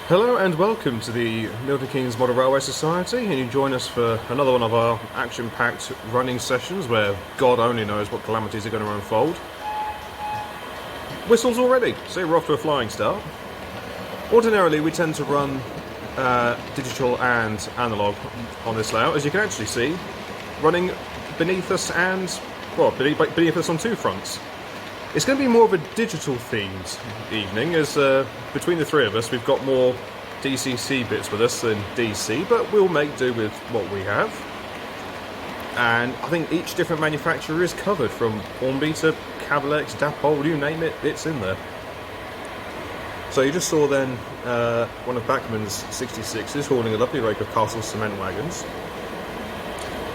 Hello and welcome to the Milton Keynes Model Railway Society, and you join us for another one of our action-packed running sessions where God only knows what calamities are going to unfold. Whistles already, so we're off to a flying start. Ordinarily we tend to run digital and analogue on this layout, as you can actually see, running beneath us and, well, beneath us on two fronts. It's going to be more of a digital themed evening, as between the three of us we've got more DCC bits with us than DC, but we'll make do with what we have. And I think each different manufacturer is covered, from Hornby to Cavalex, Dapol, you name it, it's in there. So you just saw then one of Bachmann's 66s hauling a lovely rake of Castle cement wagons.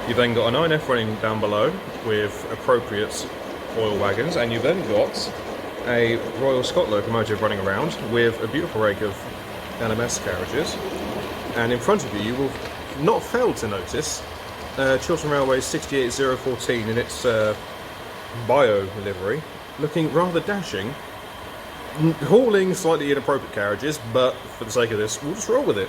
You've then got a 9F running down below with appropriate oil wagons, and you then got a Royal Scot locomotive running around with a beautiful rake of LMS carriages, and in front of you, you will not fail to notice Chiltern Railway's 68014 in its bio livery, looking rather dashing, hauling slightly inappropriate carriages, but for the sake of this, we'll just roll with it.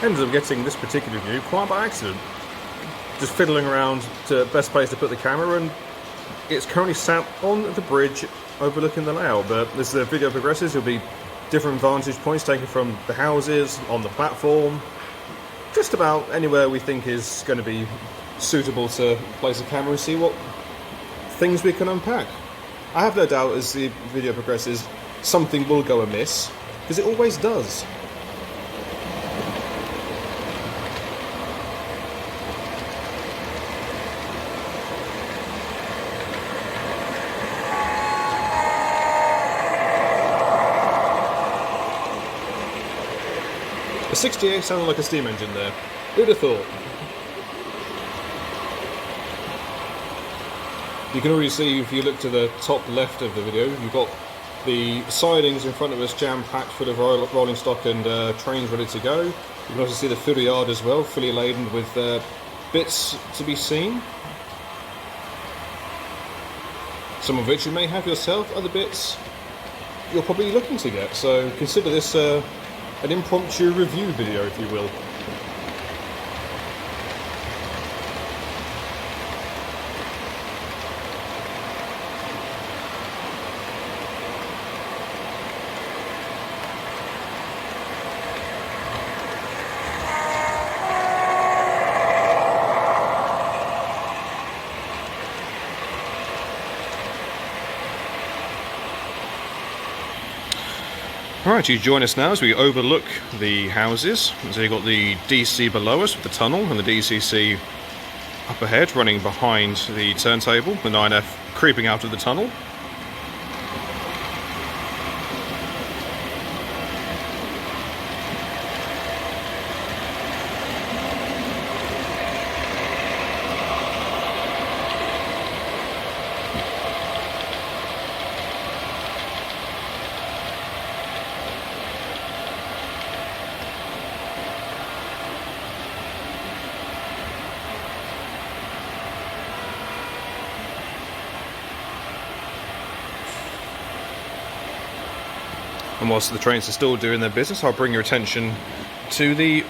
Ended up getting this particular view quite by accident. Just fiddling around to best place to put the camera, and it's currently sat on the bridge overlooking the layout. But as the video progresses, there'll be different vantage points taken from the houses, on the platform, just about anywhere we think is going to be suitable to place a camera and see what things we can unpack. I have no doubt as the video progresses, something will go amiss, because it always does. A 68 sounded like a steam engine there. Who'd have thought? You can already see, if you look to the top left of the video, you've got the sidings in front of us jam-packed full of rolling stock and trains ready to go. You can also see the fiddle yard as well, fully laden with bits to be seen. Some of which you may have yourself, other bits you're probably looking to get. So consider this an impromptu review video, if you will. Alright, you join us now as we overlook the houses. So you've got the DC below us with the tunnel, and the DCC up ahead running behind the turntable, the 9F creeping out of the tunnel. And whilst the trains are still doing their business, I'll bring your attention to the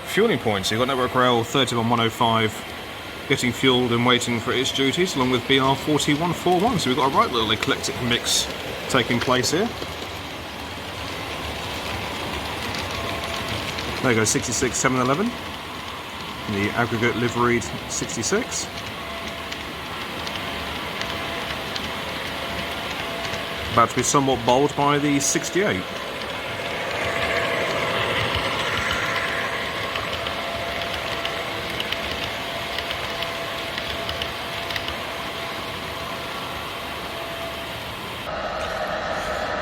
fueling points. So you've got Network Rail 31105 getting fueled and waiting for its duties, along with BR 4141. So we've got a right little eclectic mix taking place here. There goes 66 711, the aggregate liveried 66. About to be somewhat bowled by the 68.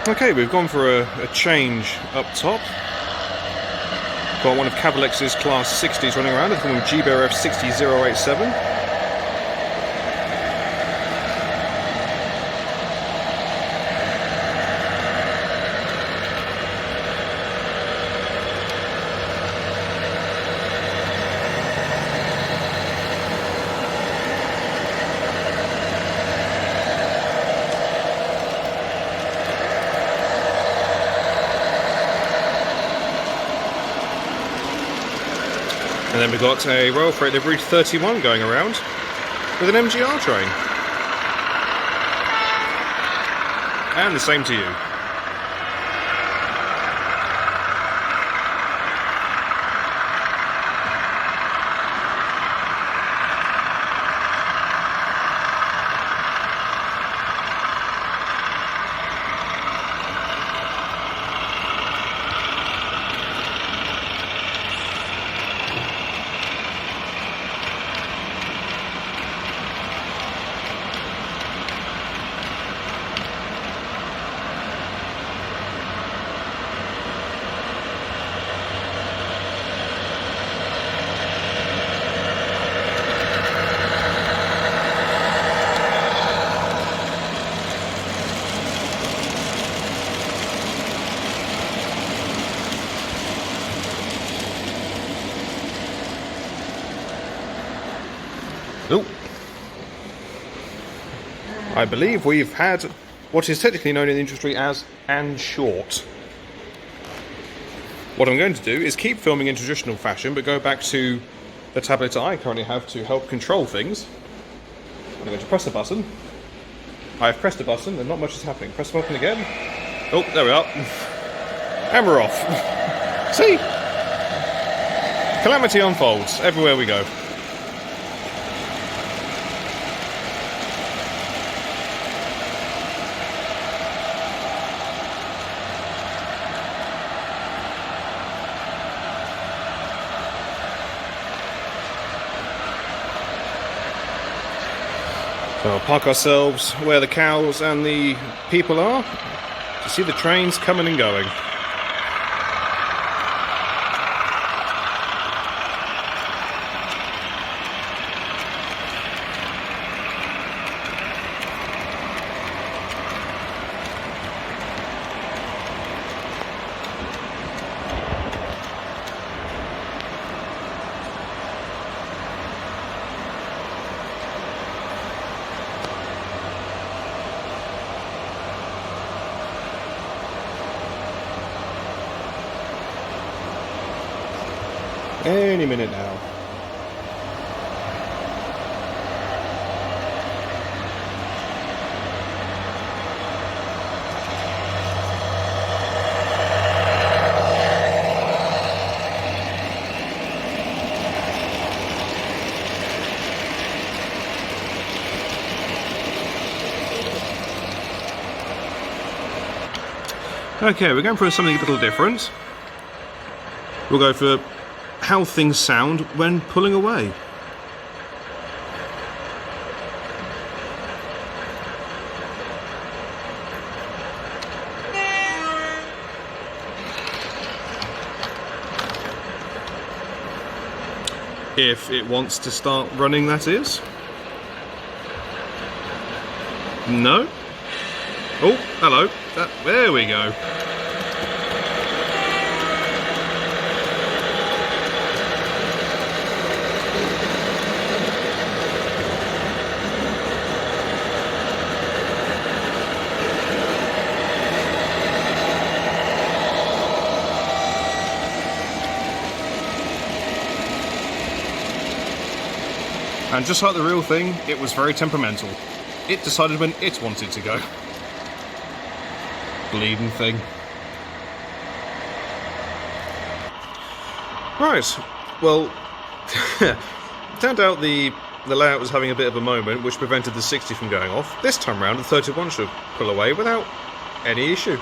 Okay, we've gone for a change up top. Got one of Cavalex's Class 60s running around, the form of GBRF 60087. And then we've got a Royal Freight Livery 31 going around with an MGR train. And the same to you. Oh. I believe we've had what is technically known in the industry as "and short." What I'm going to do is keep filming in traditional fashion, but go back to the tablet I currently have to help control things. I'm going to press the button. I've pressed the button and not much is happening. Press the button again. Oh, there we are. And we're off. See? Calamity unfolds everywhere we go. So we'll park ourselves where the cows and the people are to see the trains coming and going. Any minute now. Okay, we're going for something a little different. We'll go for how things sound when pulling away. If it wants to start running, that is. No? Oh, hello. There we go. And just like the real thing, it was very temperamental. It decided when it wanted to go. Bleeding thing. Right, well, turned out the layout was having a bit of a moment, which prevented the 60 from going off. This time round, the 31 should pull away without any issue.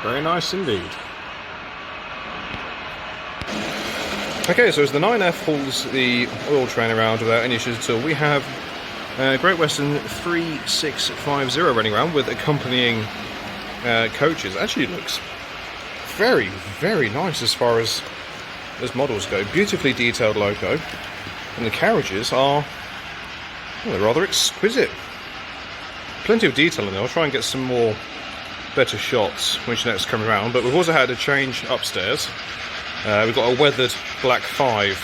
Very nice indeed. Okay, so as the 9F hauls the oil train around without any issues at all, we have Great Western 3650 running around with accompanying coaches. Actually, it looks very, very nice as far as models go. Beautifully detailed loco, and the carriages are, well, they're rather exquisite. Plenty of detail in there. I'll try and get some more better shots when she next comes around, but we've also had a change upstairs. We've got a weathered Black 5,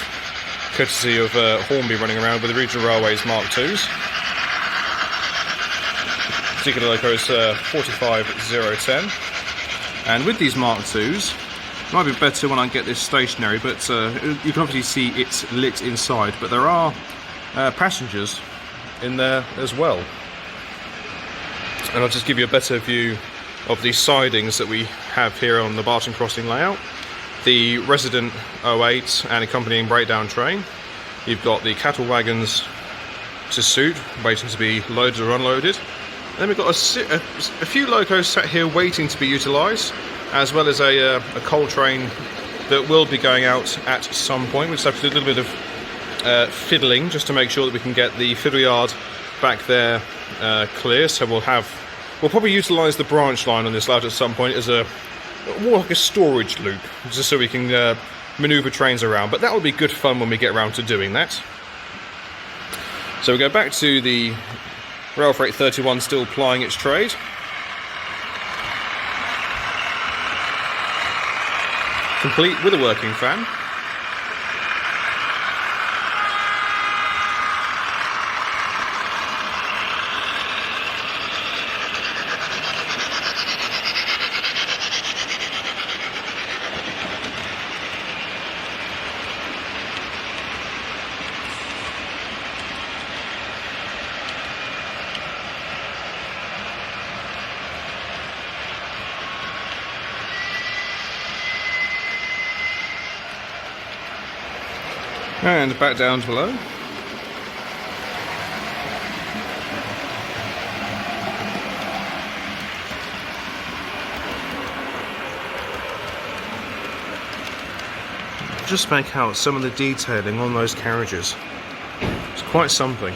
courtesy of Hornby, running around with the Regional Railways Mark IIs. Particular loco is 45010, and with these Mark IIs, it might be better when I get this stationary, but you can obviously see it's lit inside, but there are passengers in there as well. And I'll just give you a better view of the sidings that we have here on the Barton Crossing layout. The resident 08 and accompanying breakdown train. You've got the cattle wagons to suit, waiting to be loaded or unloaded. And then we've got a few locos sat here waiting to be utilised, as well as a coal train that will be going out at some point. We just have to do a little bit of fiddling just to make sure that we can get the fiddle yard back there clear. So we'll probably utilise the branch line on this layout at some point as more like a storage loop, just so we can manoeuvre trains around. But that will be good fun when we get around to doing that. So we go back to the Rail Freight 31 still plying its trade. Complete with a working fan. And back down below. Just make out some of the detailing on those carriages. It's quite something.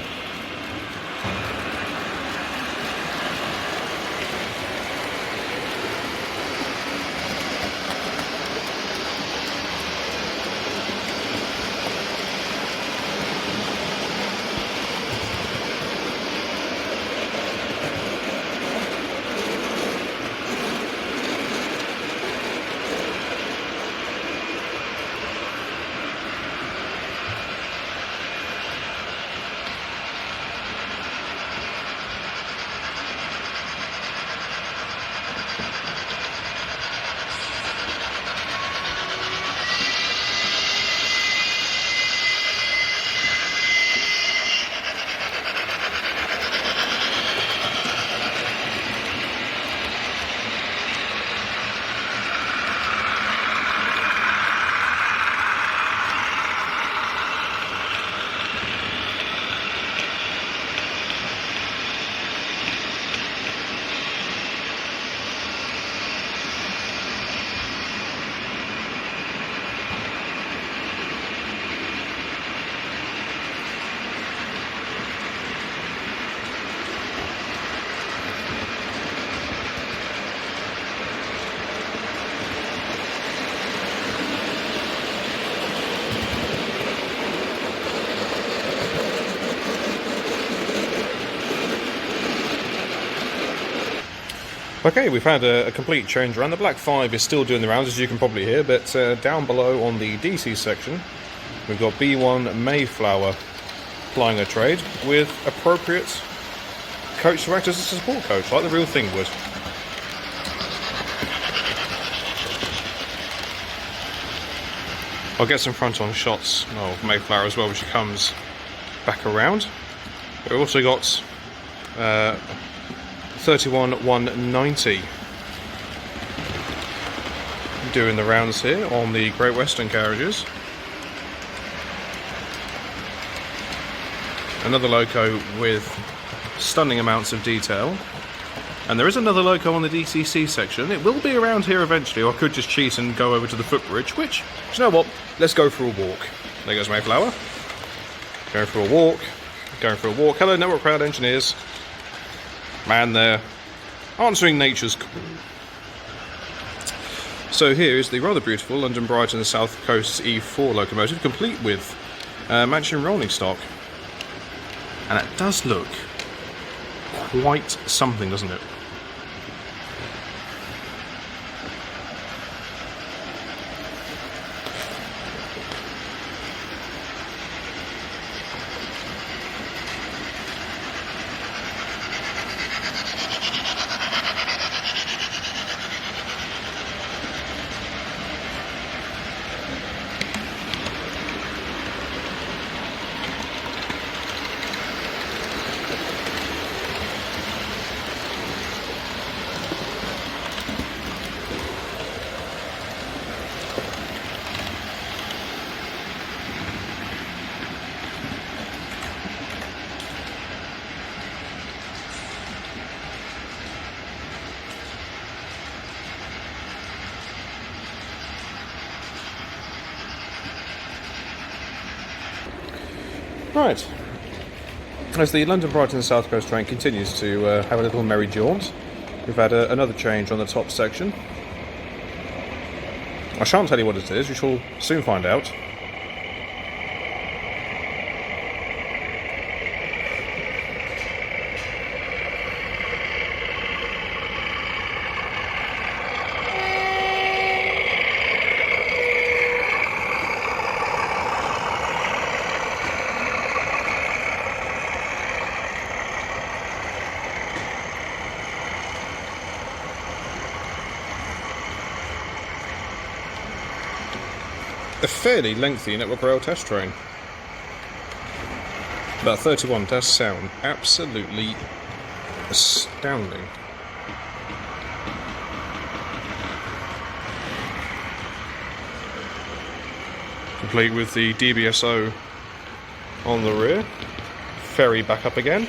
Okay, we've had a complete change around. The Black 5 is still doing the rounds, as you can probably hear, but down below on the DC section, we've got B1 Mayflower plying a trade with appropriate coach to act as a support coach, like the real thing would. I'll get some front-on shots of Mayflower as well when she comes back around. We've also got 31190 doing the rounds here on the Great Western carriages. Another loco with stunning amounts of detail. And there is another loco on the DCC section. It will be around here eventually, or I could just cheat and go over to the footbridge, which, do you know what? Let's go for a walk. There goes Mayflower. Going for a walk. Going for a walk. Hello, Network Crowd Engineers. Man there. Answering nature's call. So here is the rather beautiful London Brighton South Coast E4 locomotive, complete with Mansion rolling stock. And it does look quite something, doesn't it? Right, as the London Brighton South Coast train continues to have a little merry jaunt, we've had another change on the top section. I shan't tell you what it is, you shall soon find out. A fairly lengthy Network Rail test train. About 31 tests sound absolutely astounding. Complete with the DBSO on the rear. Ferry back up again.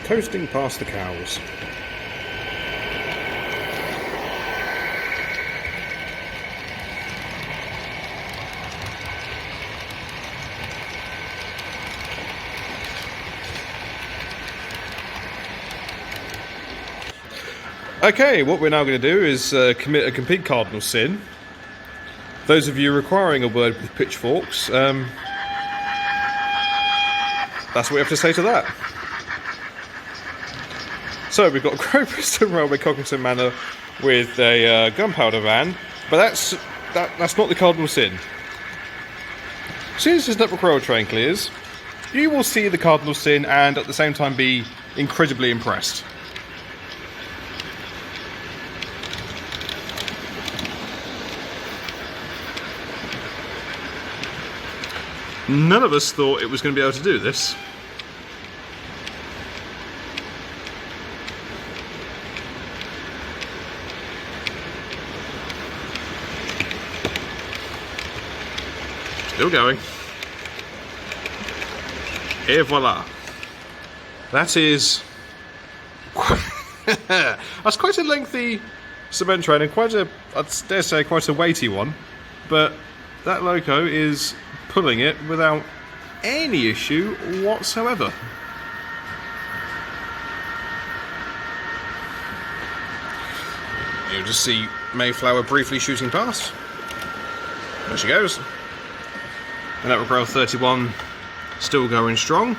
Coasting past the cows. Okay, what we're now going to do is commit a complete cardinal sin. Those of you requiring a word with pitchforks, that's what we have to say to that. So we've got Great Bristol Railway, Cockington Manor, with a gunpowder van, but that's not the cardinal sin. As soon as this Network Rail train clears, you will see the cardinal sin and at the same time be incredibly impressed. None of us thought it was going to be able to do this. Still going. Et voila. That is... That's quite a lengthy cement train and quite a, I dare say, quite a weighty one. But that loco is pulling it without any issue whatsoever. You'll just see Mayflower briefly shooting past. There she goes. And that Rail 31 still going strong.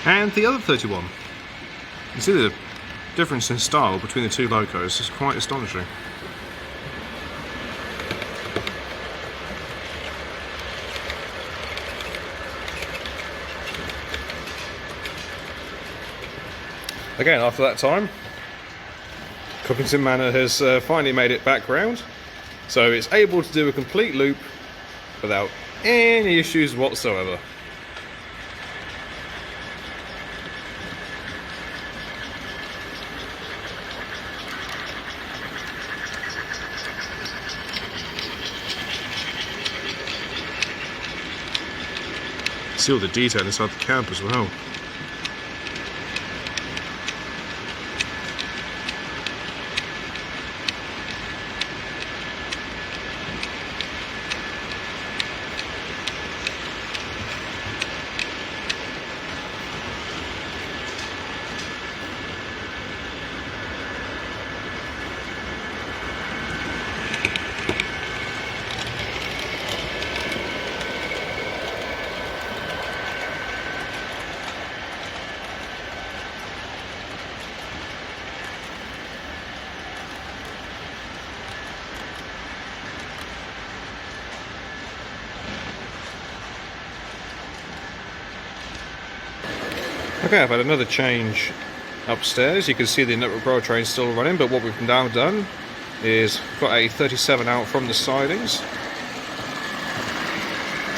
And the other 31. You see the difference in style between the two locos is quite astonishing. Again, after that time, Cookington Manor has finally made it back round, so it's able to do a complete loop without any issues whatsoever. See all the detail inside the cab as well. Okay, I've had another change upstairs. You can see the network rail train still running, but what we've now done is got a 37 out from the sidings.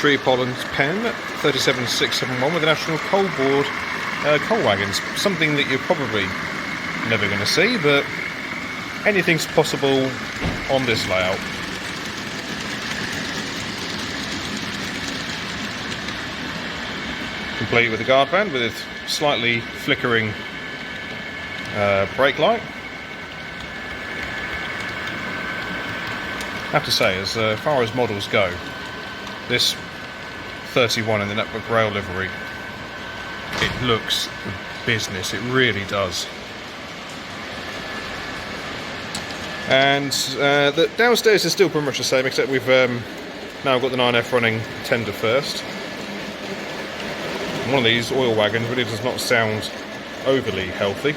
Tree Pollen's pen, 37671 with the National Coal Board coal wagons. Something that you're probably never going to see, but anything's possible on this layout. Complete with the guard band with slightly flickering brake light. I have to say, as far as models go, this 31 in the Network Rail livery, it looks the business, it really does. And the downstairs is still pretty much the same, except we've now got the 9F running tender first. One of these oil wagons really does not sound overly healthy.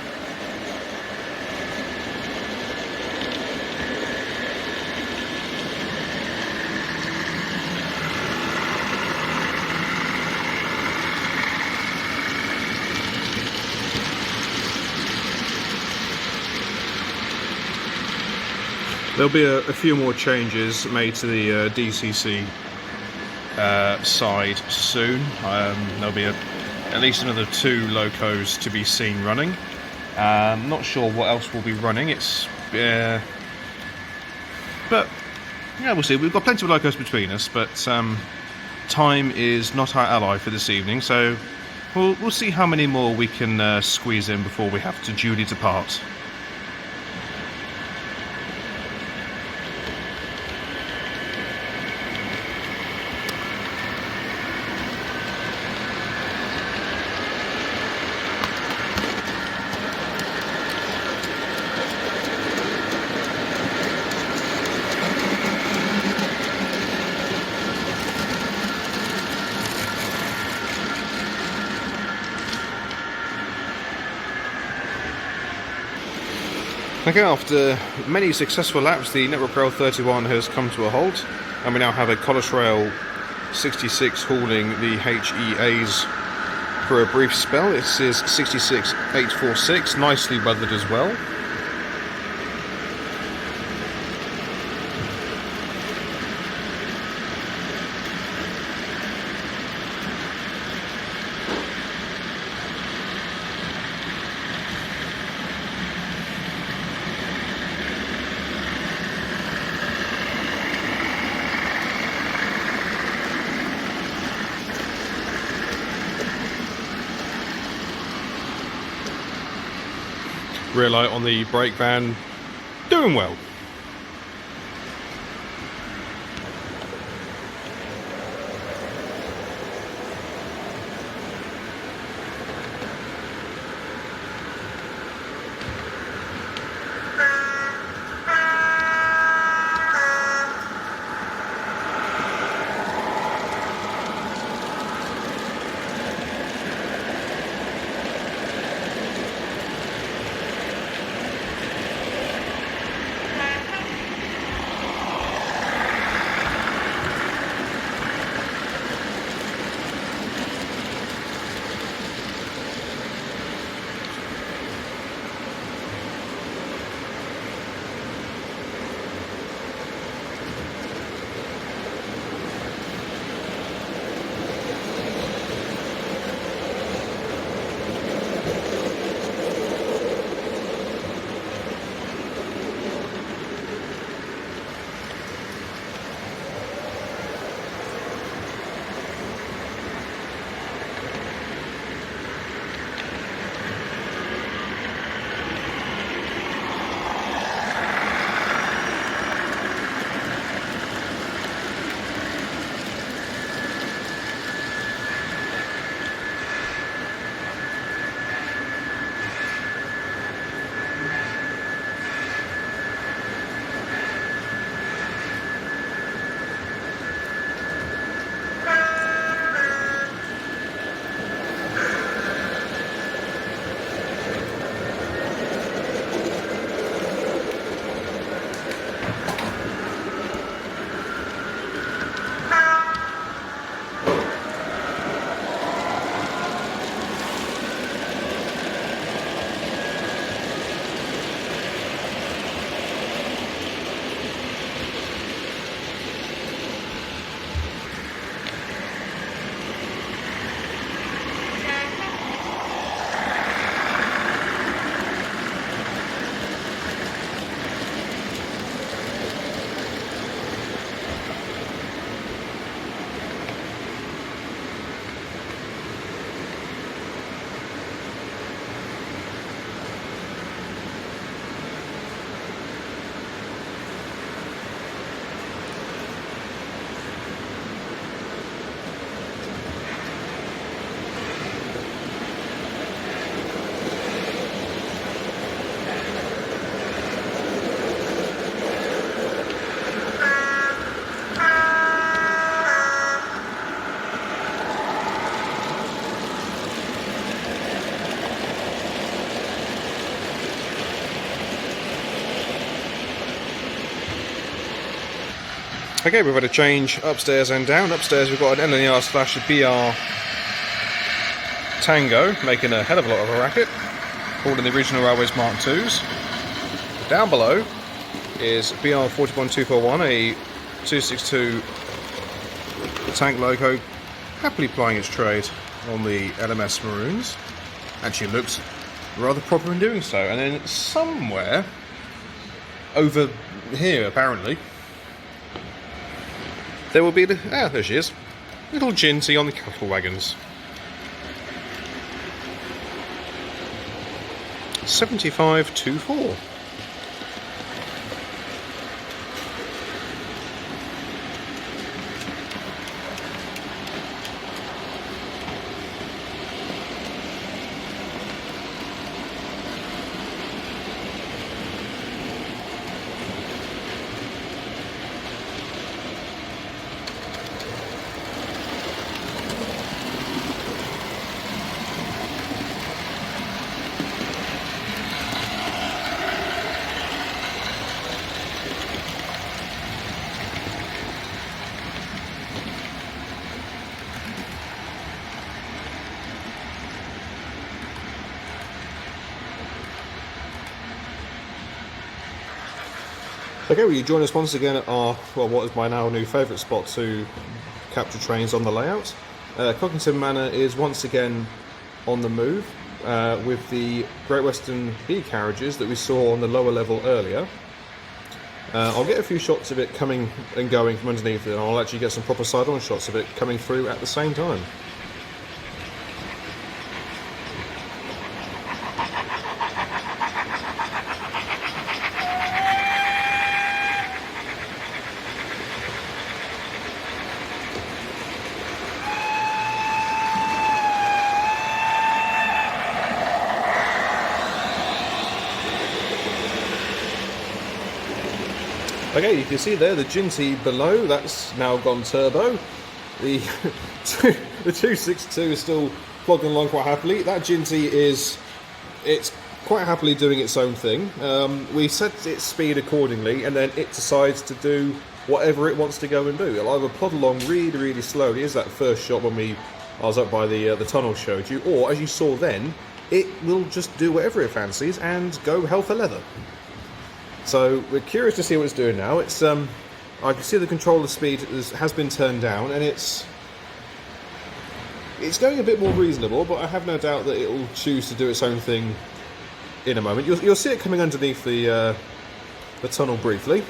There'll be a few more changes made to the DCC side soon. There'll be at least another 2 locos to be seen running. Not sure what else will be running. But yeah, we'll see. We've got plenty of locos between us, but time is not our ally for this evening, so we'll see how many more we can squeeze in before we have to duly depart. Okay, after many successful laps, the Network Rail 31 has come to a halt, and we now have a College Rail 66 hauling the HEAs for a brief spell. This is 66846, nicely weathered as well. Rear light on the brake van, doing well. Okay, we've had a change upstairs and down. Upstairs we've got an LNER/BR Tango, making a hell of a lot of a racket, called in the original Railways Mark IIs. Down below is BR 41241, a 262 tank loco, happily plying its trade on the LMS Maroons. Actually looks rather proper in doing so. And then somewhere over here, apparently, there will be there she is, little Ginty on the cattle wagons. 7524. Okay, well, you join us once again at our, well, what is my now new favourite spot to capture trains on the layout. Cockington Manor is once again on the move with the Great Western B carriages that we saw on the lower level earlier. I'll get a few shots of it coming and going from underneath it, and I'll actually get some proper side-on shots of it coming through at the same time. Okay, you can see there the Ginty below, that's now gone turbo. The, the 262 is still plodding along quite happily. That Ginty it's quite happily doing its own thing. We set its speed accordingly, and then it decides to do whatever it wants to go and do. It'll either plod along really, really slowly, as that first shot when I was up by the tunnel showed you, or as you saw then, it will just do whatever it fancies and go hell for leather. So we're curious to see what it's doing now. It's I can see the controller speed has been turned down, and it's going a bit more reasonable, but I have no doubt that it will choose to do its own thing in a moment. You'll see it coming underneath the tunnel briefly.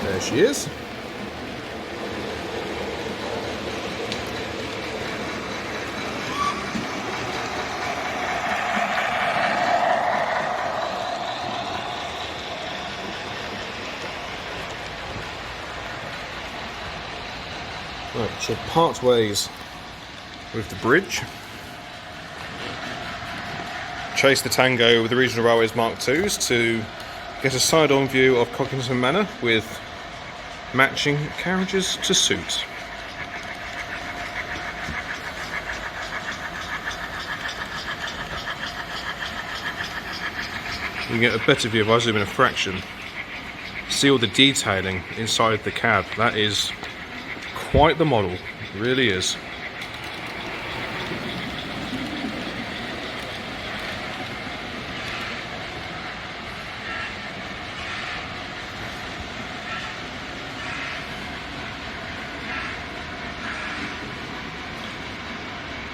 There she is. Right, she'll part ways with the bridge. Chase the Tango with the Regional Railways Mark IIs to get a side-on view of Cockington Manor with matching carriages to suit. You can get a better view if I zoom in a fraction. See all the detailing inside the cab. That is quite the model, it really is.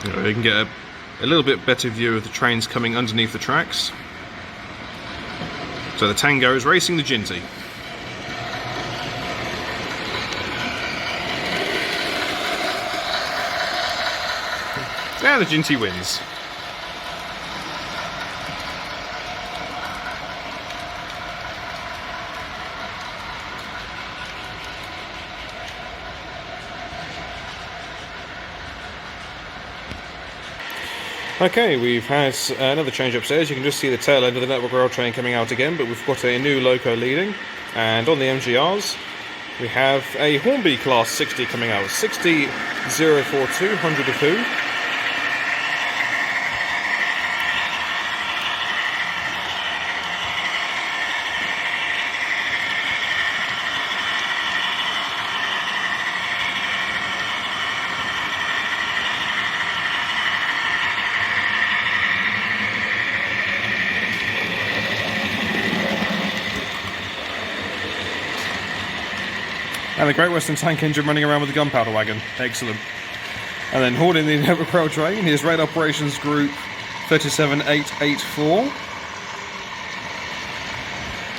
You can get a little bit better view of the trains coming underneath the tracks. So the Tango is racing the Ginty. Now the Ginty wins. Okay, we've had another change upstairs. You can just see the tail end of the Network Rail train coming out again, but we've got a new loco leading. And on the MGRs, we have a Hornby Class 60 coming out. 60042, 100 of who? And the Great Western Tank Engine running around with the gunpowder wagon. Excellent. And then hauling the Network Rail train is Rail Operations Group 37884.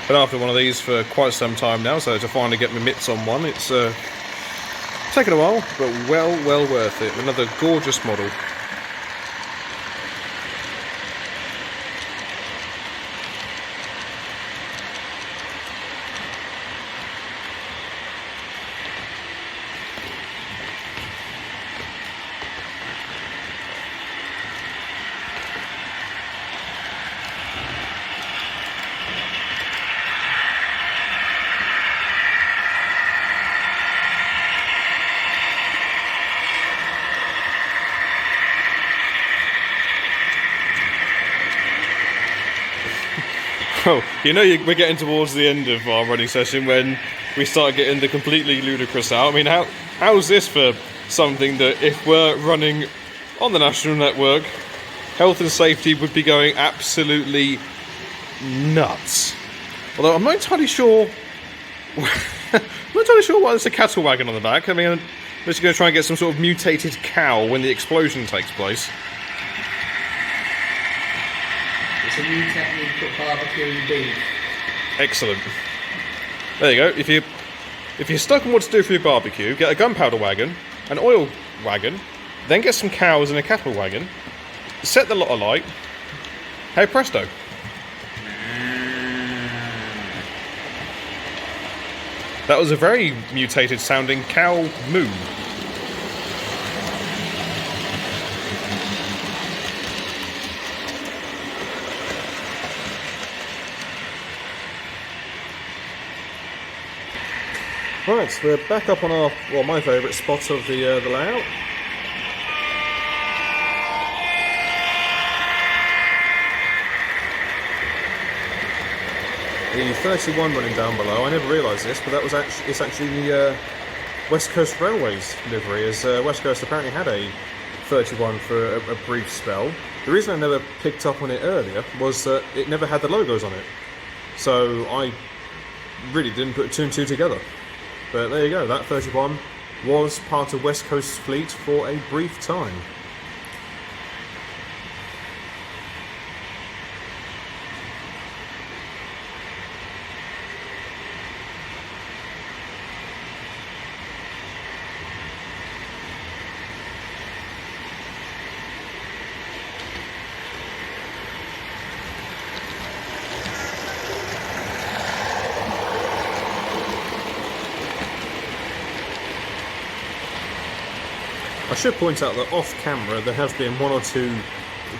Been after one of these for quite some time now, so to finally get my mitts on one, it's taken a while, but well worth it. Another gorgeous model. Oh, you know we're getting towards the end of our running session when we start getting the completely ludicrous out. I mean, how's this for something that if we're running on the national network, health and safety would be going absolutely nuts. Although I'm not entirely sure. I'm not entirely sure why there's a cattle wagon on the back. I mean, I'm just going to try and get some sort of mutated cow when the explosion takes place. It's a new technique for barbecuing beef. Excellent. There you go. If you're stuck on what to do for your barbecue, get a gunpowder wagon, an oil wagon, then get some cows and a cattle wagon, set the lot alight. Hey presto. That was a very mutated sounding cow moo. Right, we're back up on our, well, my favourite spot of the layout. The 31 running down below, I never realised this, but that was it's actually the West Coast Railways livery, as West Coast apparently had a 31 for a brief spell. The reason I never picked up on it earlier was that it never had the logos on it. So I really didn't put two and two together. But there you go, that 31 was part of West Coast's fleet for a brief time. I should point out that off camera there have been one or two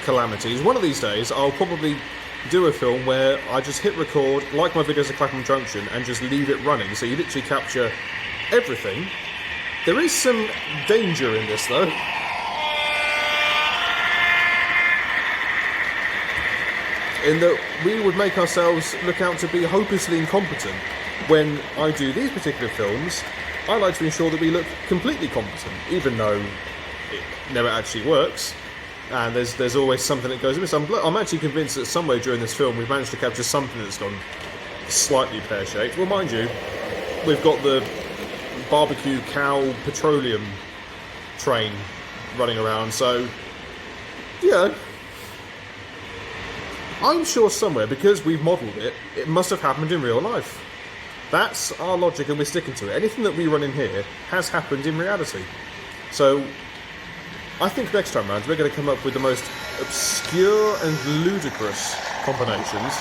calamities. One of these days I'll probably do a film where I just hit record, like my videos at Clapham Junction, and just leave it running, so you literally capture everything. There is some danger in this though. In that we would make ourselves look out to be hopelessly incompetent. When I do these particular films, I like to ensure that we look completely competent, even though it never actually works, and there's always something that goes amiss. I'm actually convinced that somewhere during this film we've managed to capture something that's gone slightly pear-shaped. Well, mind you, we've got the barbecue cow petroleum train running around, so, yeah. I'm sure somewhere, because we've modelled it, it must have happened in real life. That's our logic and we're sticking to it. Anything that we run in here has happened in reality. So, I think next time round we're going to come up with the most obscure and ludicrous combinations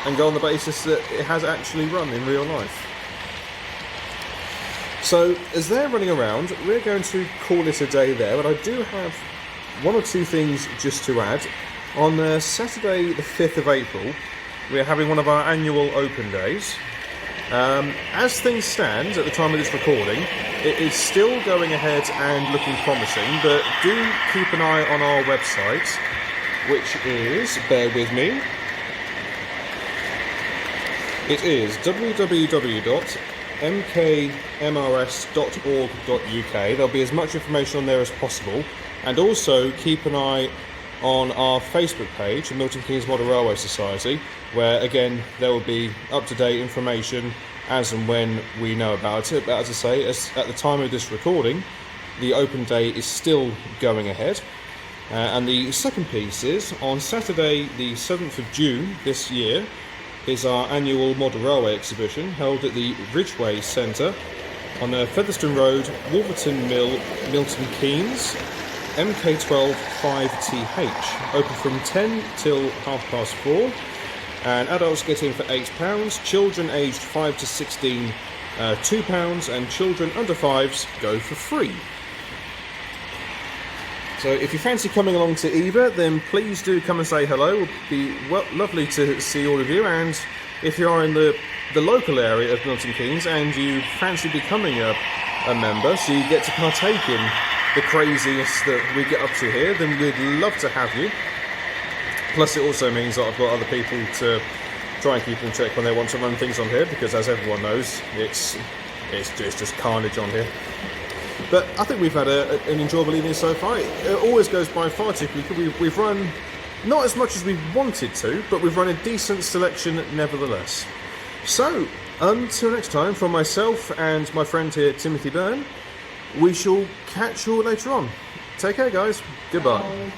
and go on the basis that it has actually run in real life. So, as they're running around, we're going to call it a day there, but I do have one or two things just to add. On Saturday the 5th of April, we're having one of our annual open days. As things stand at the time of this recording, it is still going ahead and looking promising, but do keep an eye on our website, which is, bear with me, it is www.mkmrs.org.uk. There'll be as much information on there as possible, and also keep an eye on our Facebook page, the Milton Keynes Model Railway Society, where again there will be up-to-date information as and when we know about it. But as I say, at the time of this recording, the open day is still going ahead. And the second piece is, on Saturday the 7th of June this year, is our annual Model Railway exhibition held at the Ridgeway Centre on Featherstone Road, Wolverton Mill, Milton Keynes, MK12 5TH, open from 10 till 4:30, and adults get in for £8, children aged 5 to 16 £2, and children under 5s go for free. So if you fancy coming along to either, then please do come and say hello. It would be lovely to see all of you, and if you are in the local area of Milton Keynes and you fancy becoming a member, so you get to partake in the craziness that we get up to here, then we'd love to have you. Plus it also means that I've got other people to try and keep in check when they want to run things on here, because as everyone knows, it's just carnage on here. But I think we've had an enjoyable evening so far. It always goes by far too quickly. We've run not as much as we wanted to, but we've run a decent selection nevertheless. So, until next time, from myself and my friend here, Timothy Byrne, we shall catch you all later on. Take care, guys. Goodbye. Bye.